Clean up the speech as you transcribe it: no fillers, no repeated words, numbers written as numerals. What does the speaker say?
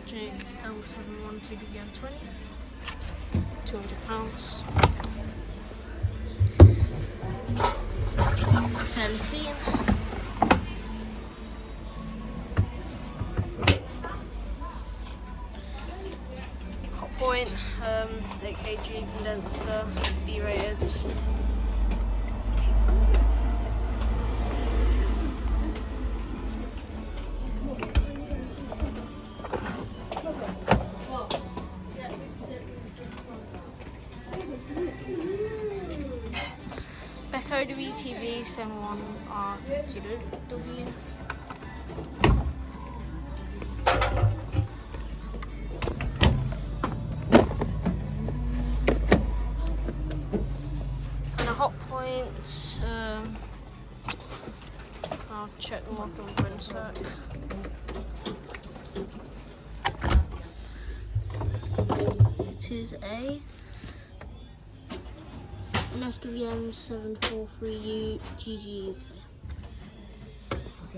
Jake L712DVM20, £200. Fairly clean. Hotpoint, 8kg condenser, B-rated. Beko WTV 71R0W. And a Hotpoint, I'll check the model for a sec. It is a MSWM 743U GG UK.